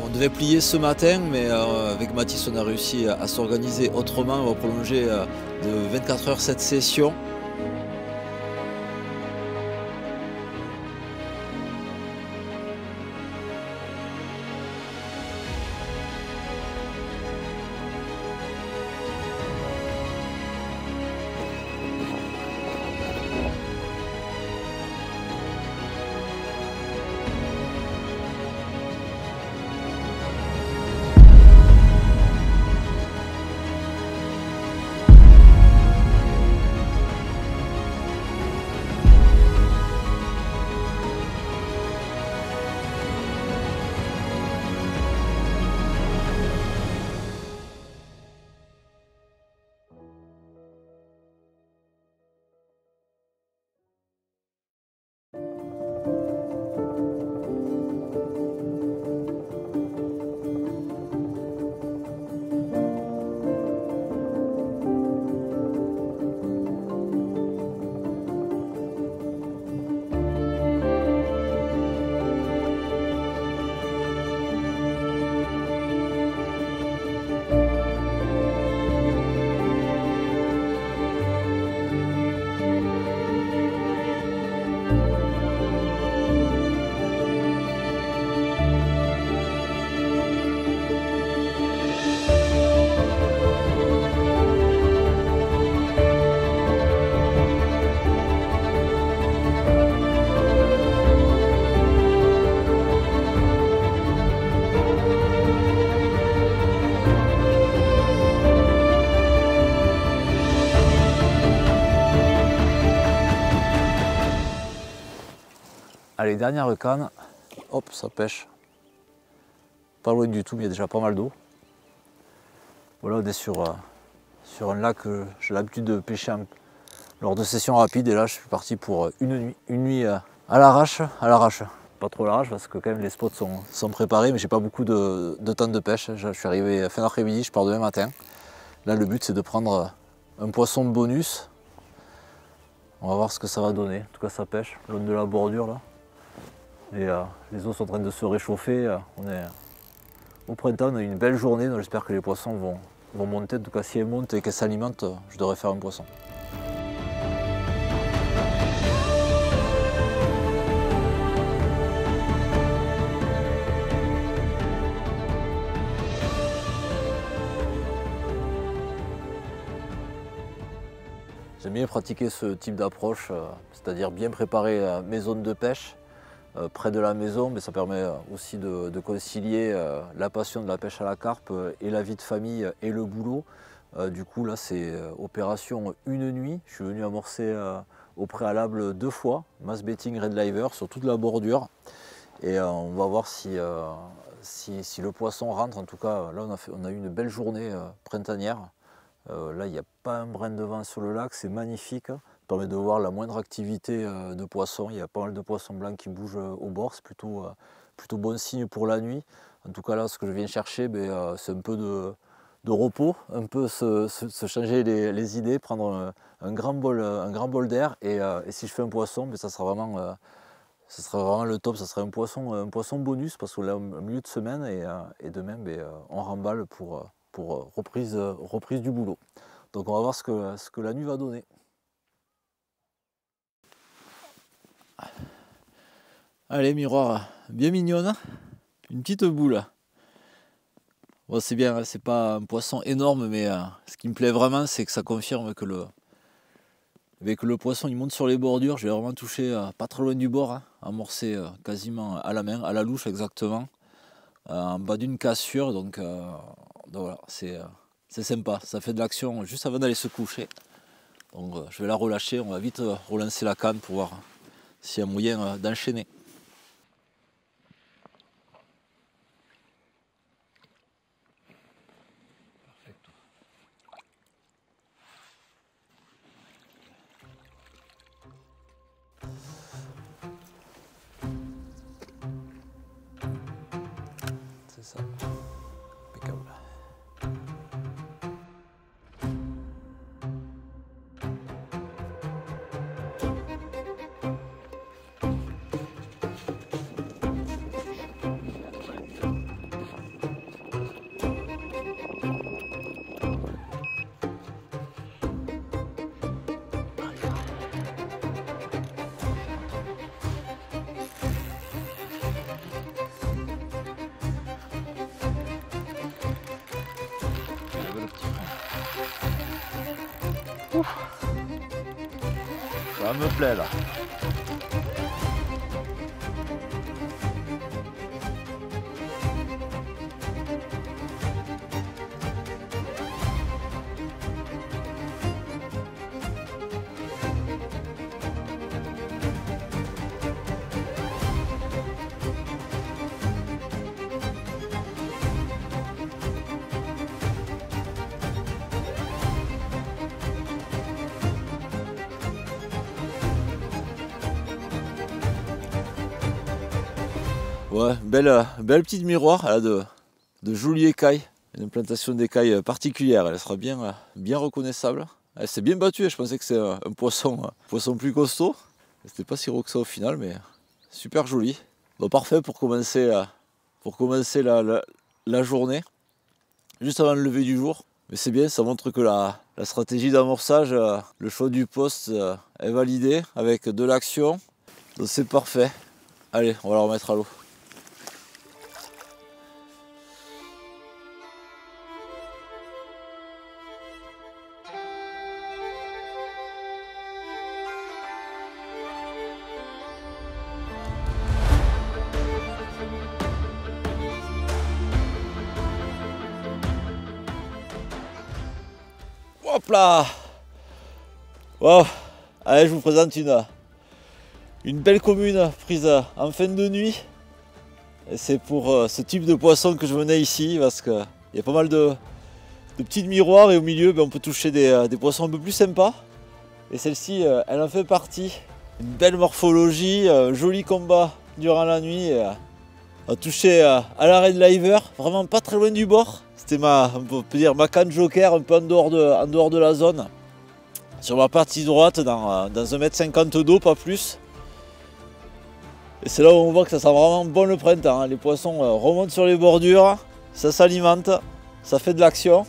On devait plier ce matin, mais avec Mathis, on a réussi à s'organiser autrement. On va prolonger de 24 heures cette session. Allez, dernière canne, hop, ça pêche. Pas loin du tout, mais il y a déjà pas mal d'eau. Voilà, on est sur un lac que j'ai l'habitude de pêcher lors de sessions rapides. Et là, je suis parti pour une nuit à l'arrache. Pas trop à l'arrache parce que quand même les spots sont préparés, mais j'ai pas beaucoup de temps de pêche. Je suis arrivé fin d'après-midi, je pars demain matin. Là, le but, c'est de prendre un poisson de bonus. On va voir ce que ça va donner. En tout cas, ça pêche le long de la bordure là. Et les eaux sont en train de se réchauffer. On est au printemps, on a une belle journée, donc j'espère que les poissons vont monter. En tout cas, si elles montent et qu'elles s'alimentent, je devrais faire un poisson. J'aime bien pratiquer ce type d'approche, c'est-à-dire bien préparer mes zones de pêche près de la maison, mais ça permet aussi de concilier la passion de la pêche à la carpe et la vie de famille et le boulot. Du coup là c'est opération une nuit. Je suis venu amorcer au préalable 2 fois, mass betting red liver sur toute la bordure. Et on va voir si le poisson rentre. En tout cas là on a eu une belle journée printanière. Là il n'y a pas un brin de vent sur le lac, c'est magnifique. Ça permet de voir la moindre activité de poissons. Il y a pas mal de poissons blancs qui bougent au bord, c'est plutôt bon signe pour la nuit. En tout cas là, ce que je viens chercher, c'est un peu de repos, un peu se changer les idées, prendre un grand bol d'air. Et si je fais un poisson, ça sera vraiment le top. Ça sera un poisson bonus parce que là, au milieu de semaine et demain, on remballe pour reprise du boulot. Donc on va voir ce que la nuit va donner. Allez, miroir, bien mignonne, une petite boule. Bon, c'est bien, c'est pas un poisson énorme, mais ce qui me plaît vraiment, c'est que ça confirme que le poisson il monte sur les bordures. Je vais vraiment toucher pas trop loin du bord, amorcer quasiment à la main, à la louche exactement, en bas d'une cassure. Donc voilà, c'est sympa, ça fait de l'action juste avant d'aller se coucher. Donc je vais la relâcher, on va vite relancer la canne pour voir s'il y a moyen d'enchaîner. C'est ça. Impeccable. Ça me plaît là. Ouais, belle petite miroir, elle a de jolies écailles, une implantation d'écailles particulière, elle sera bien reconnaissable. Elle s'est bien battue, je pensais que c'est un poisson plus costaud. C'était pas si gros que ça au final, mais super joli. Bon, parfait pour commencer la journée, juste avant le lever du jour. Mais c'est bien, ça montre que la stratégie d'amorçage, le choix du poste est validé avec de l'action. Donc c'est parfait. Allez, on va la remettre à l'eau. Hop là! Wow. Allez, je vous présente une belle commune prise en fin de nuit. Et c'est pour ce type de poisson que je venais ici, parce qu'il y a pas mal de petites miroirs et au milieu on peut toucher des poissons un peu plus sympas. Et celle-ci, elle en fait partie. Une belle morphologie, joli combat durant la nuit. On a touché à la Red Liver, vraiment pas très loin du bord. C'était on peut dire ma canne joker, un peu en dehors de la zone. Sur ma partie droite, dans 1,50 m d'eau, pas plus. Et c'est là où on voit que ça sent vraiment bon le printemps, hein. Les poissons remontent sur les bordures, ça s'alimente, ça fait de l'action.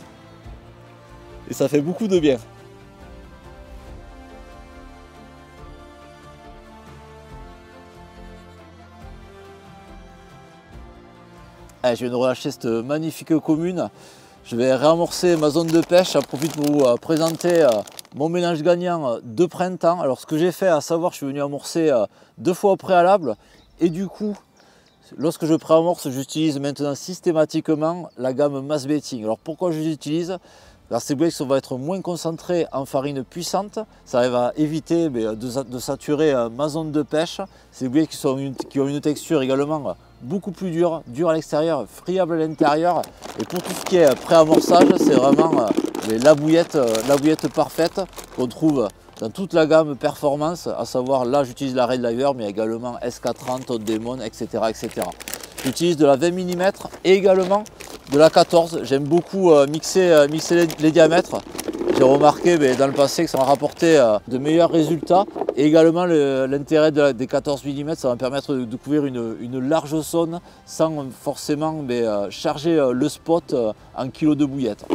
Et ça fait beaucoup de bien. Allez, je viens de relâcher cette magnifique commune. Je vais réamorcer ma zone de pêche. J'en profite pour vous présenter mon mélange gagnant de printemps. Alors ce que j'ai fait, à savoir, je suis venu amorcer 2 fois au préalable. Et du coup, lorsque je préamorce, j'utilise maintenant systématiquement la gamme Mass Baiting. Alors pourquoi je l'utilise? Alors, ces bouées vont être moins concentrées en farine puissante, ça va éviter de saturer ma zone de pêche. Ces bouées qui ont une texture également beaucoup plus dure à l'extérieur, friable à l'intérieur. Et pour tout ce qui est pré-amorçage, c'est vraiment la bouillette parfaite qu'on trouve dans toute la gamme performance, à savoir là j'utilise la Red Liver, mais également SK30, Hot Demon, etc. J'utilise de la 20 mm et également de la 14. J'aime beaucoup mixer les diamètres. J'ai remarqué dans le passé que ça m'a rapporté de meilleurs résultats. Et également l'intérêt des 14 mm, ça va me permettre de couvrir une large zone sans forcément charger le spot en kilos de bouillette.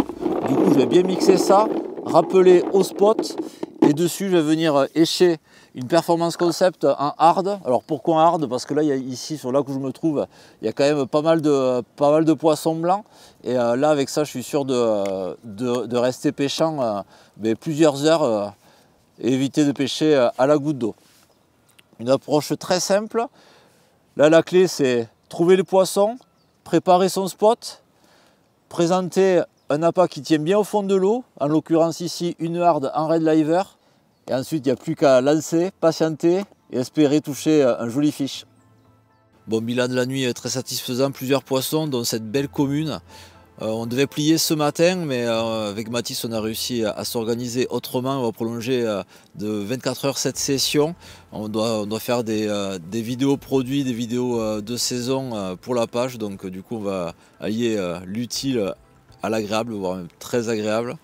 Du coup je vais bien mixer ça, rappeler au spot. Et dessus, je vais venir écher une Performance Concept en hard. Alors pourquoi hard? Parce que là, ici, sur là où je me trouve, il y a quand même pas mal de poissons blancs. Et là, avec ça, je suis sûr de rester pêchant plusieurs heures et éviter de pêcher à la goutte d'eau. Une approche très simple. Là, la clé, c'est trouver le poisson, préparer son spot, présenter un appât qui tient bien au fond de l'eau, en l'occurrence ici une hard en Red Liver. Et ensuite il n'y a plus qu'à lancer, patienter et espérer toucher un joli fiche. Bon, bilan de la nuit très satisfaisant, plusieurs poissons dont cette belle commune. On devait plier ce matin, mais avec Mathis on a réussi à s'organiser autrement. On va prolonger de 24 heures cette session. On doit faire des vidéos produits, des vidéos de saison pour la page. Donc du coup on va allier l'utile à l'agréable, voire même très agréable.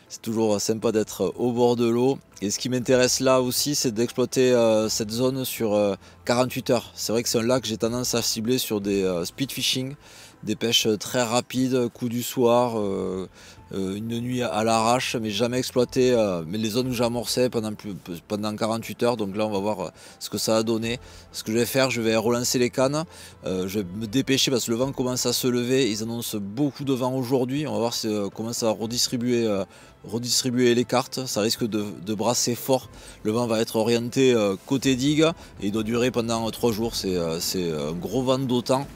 C'est toujours sympa d'être au bord de l'eau. Et ce qui m'intéresse là aussi, c'est d'exploiter cette zone sur 48 heures. C'est vrai que c'est un lac que j'ai tendance à cibler sur des speed fishing. des pêches très rapides, coup du soir, une nuit à l'arrache, mais jamais exploité mais les zones où j'amorçais pendant 48 heures. Donc là, on va voir ce que ça a donné. Ce que je vais faire, je vais relancer les cannes. Je vais me dépêcher parce que le vent commence à se lever. Ils annoncent beaucoup de vent aujourd'hui. On va voir comment ça va redistribuer les cartes. Ça risque de brasser fort. Le vent va être orienté côté digue et il doit durer pendant 3 jours. C'est un gros vent d'autant.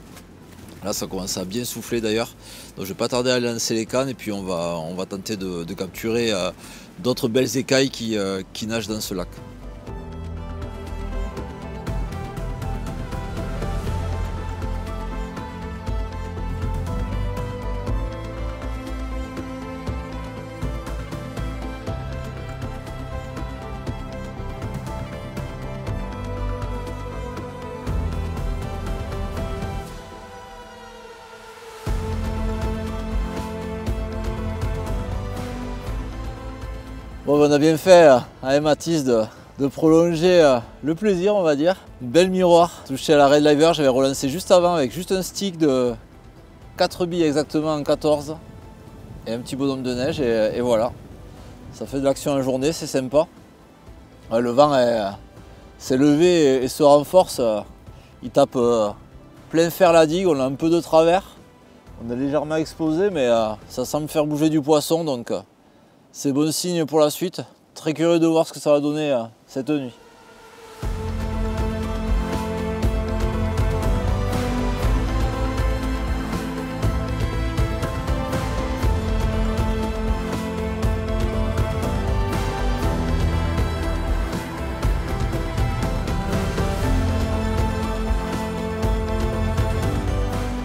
Là, ça commence à bien souffler d'ailleurs. Donc je vais pas tarder à lancer les cannes et puis on va tenter de capturer d'autres belles écailles qui nagent dans ce lac. Bon, on a bien fait avec Mathis de prolonger le plaisir, on va dire. Une belle miroir touchée à la Red Liver. J'avais relancé juste avant avec juste un stick de 4 billes exactement en 14 et un petit bonhomme de neige et voilà. Ça fait de l'action en journée, c'est sympa. Le vent s'est levé et se renforce. Il tape plein fer la digue, on a un peu de travers. On est légèrement exposé mais ça semble faire bouger du poisson donc c'est bon signe pour la suite. Très curieux de voir ce que ça va donner cette nuit.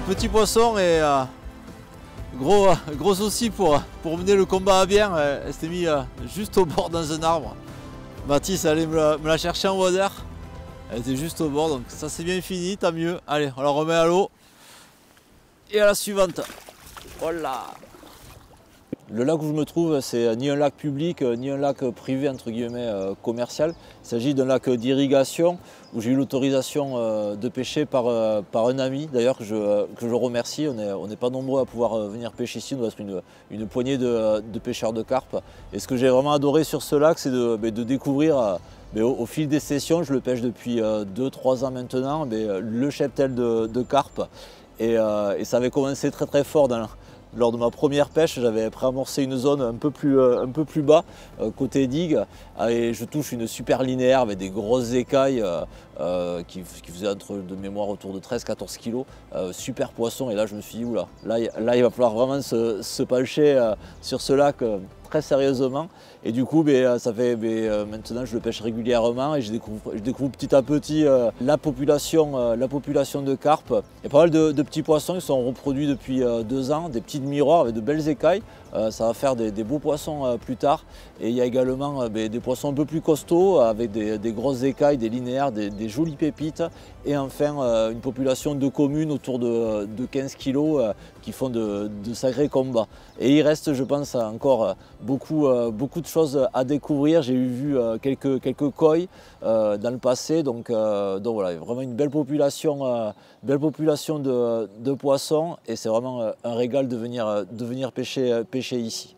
Petit poisson et gros aussi pour mener le combat à bien. Elle s'était mise juste au bord dans un arbre. Mathis allait me la chercher en water. Elle était juste au bord, donc ça c'est bien fini, tant mieux. Allez, on la remet à l'eau. Et à la suivante. Voilà. Le lac où je me trouve, c'est ni un lac public, ni un lac privé, entre guillemets, commercial. Il s'agit d'un lac d'irrigation où j'ai eu l'autorisation de pêcher par un ami, d'ailleurs que je remercie. On n'est pas nombreux à pouvoir venir pêcher ici, on doit être une poignée de pêcheurs de carpe. Et ce que j'ai vraiment adoré sur ce lac, c'est de découvrir au fil des sessions, je le pêche depuis 2-3 ans maintenant, le cheptel de carpe. Et ça avait commencé très très fort lors de ma première pêche. J'avais préamorcé une zone un peu plus bas, côté digue, et je touche une super linéaire avec des grosses écailles qui faisaient de mémoire autour de 13-14 kg. Super poisson, et là je me suis dit, oula, là il va falloir vraiment se pencher sur ce lac très sérieusement. Et du coup, ça fait maintenant je le pêche régulièrement et je découvre petit à petit la population de carpe. Il y a pas mal de petits poissons qui sont reproduits depuis 2 ans, des petites miroirs avec de belles écailles. Ça va faire des beaux poissons plus tard. Et il y a également des poissons un peu plus costauds avec des grosses écailles, des linéaires, des jolies pépites. Et enfin une population de communes autour de 15 kg qui font de sacrés combats. Et il reste, je pense, encore beaucoup de choses à découvrir. J'ai vu quelques koi dans le passé, donc voilà, vraiment une belle population de poissons, et c'est vraiment un régal de venir pêcher ici.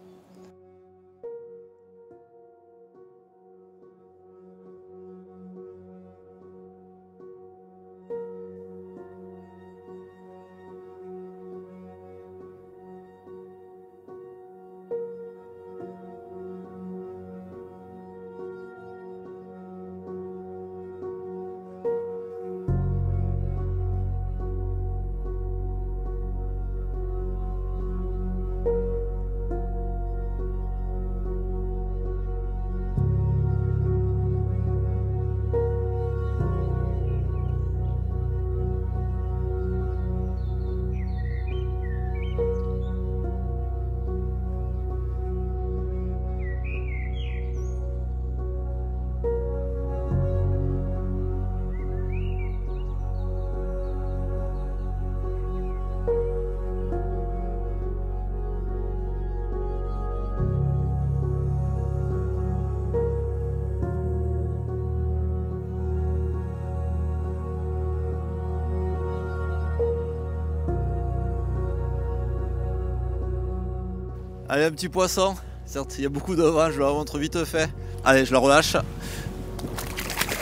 Allez, un petit poisson. Certes, il y a beaucoup de vent, je la montre vite fait. Allez, je la relâche.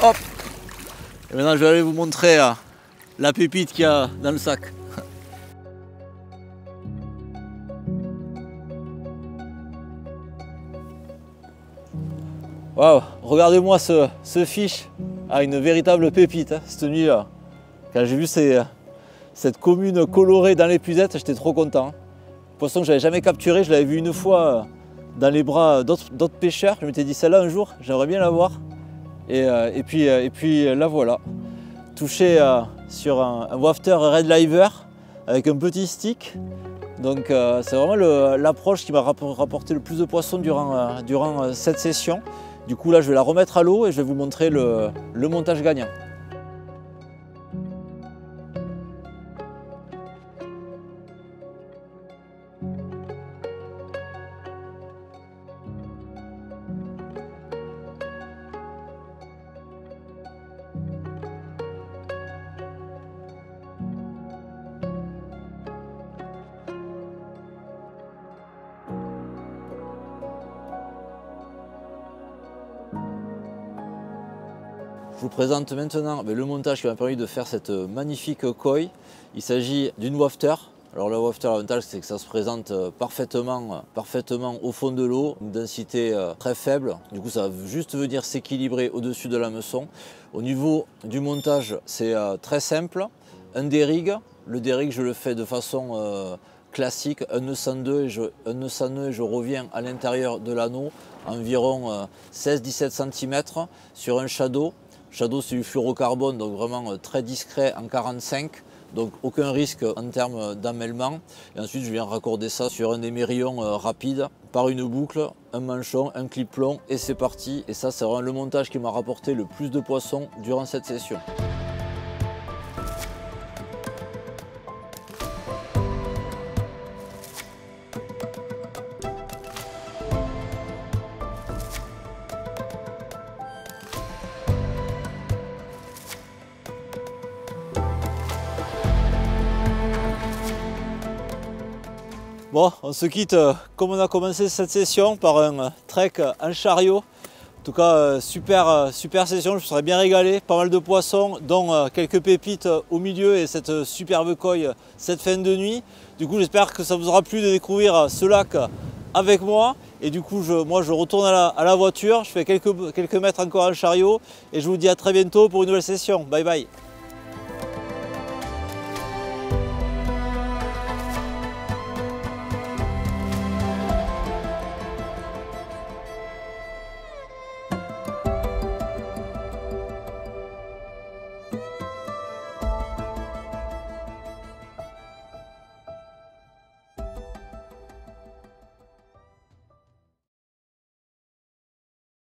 Hop. Et maintenant, je vais aller vous montrer la pépite qu'il y a dans le sac. Waouh, regardez-moi ce fiche. Ah, une véritable pépite, hein, cette nuit-là. Quand j'ai vu cette commune colorée dans l'épuisette, j'étais trop content. Poisson que je n'avais jamais capturé, je l'avais vu une fois dans les bras d'autres pêcheurs. Je m'étais dit celle-là un jour, j'aimerais bien la voir. Et puis la voilà. Touché sur un wafter Red Liver avec un petit stick. Donc c'est vraiment l'approche qui m'a rapporté le plus de poissons durant cette session. Du coup là je vais la remettre à l'eau et je vais vous montrer le montage gagnant. Je vous présente maintenant le montage qui m'a permis de faire cette magnifique koi. Il s'agit d'une wafter. Alors la wafter, l'avantage c'est que ça se présente parfaitement au fond de l'eau, une densité très faible. Du coup ça va juste venir s'équilibrer au-dessus de l'hameçon. Au niveau du montage, c'est très simple. Un derrigue. Le derrigue je le fais de façon classique, un nœud 102 et je reviens à l'intérieur de l'anneau, environ 16-17 cm sur un shadow. Shadow c'est du fluorocarbone, donc vraiment très discret en 45, donc aucun risque en termes d'emmêlement. Et ensuite je viens raccorder ça sur un émerillon rapide par une boucle, un manchon, un clip long et c'est parti. Et ça c'est vraiment le montage qui m'a rapporté le plus de poissons durant cette session. Bon, on se quitte comme on a commencé cette session par un trek en chariot. En tout cas, super session, je me serais bien régalé. Pas mal de poissons, dont quelques pépites au milieu et cette superbe koi cette fin de nuit. Du coup, j'espère que ça vous aura plu de découvrir ce lac avec moi. Et du coup, moi, je retourne à la voiture. Je fais quelques mètres encore en chariot. Et je vous dis à très bientôt pour une nouvelle session. Bye bye.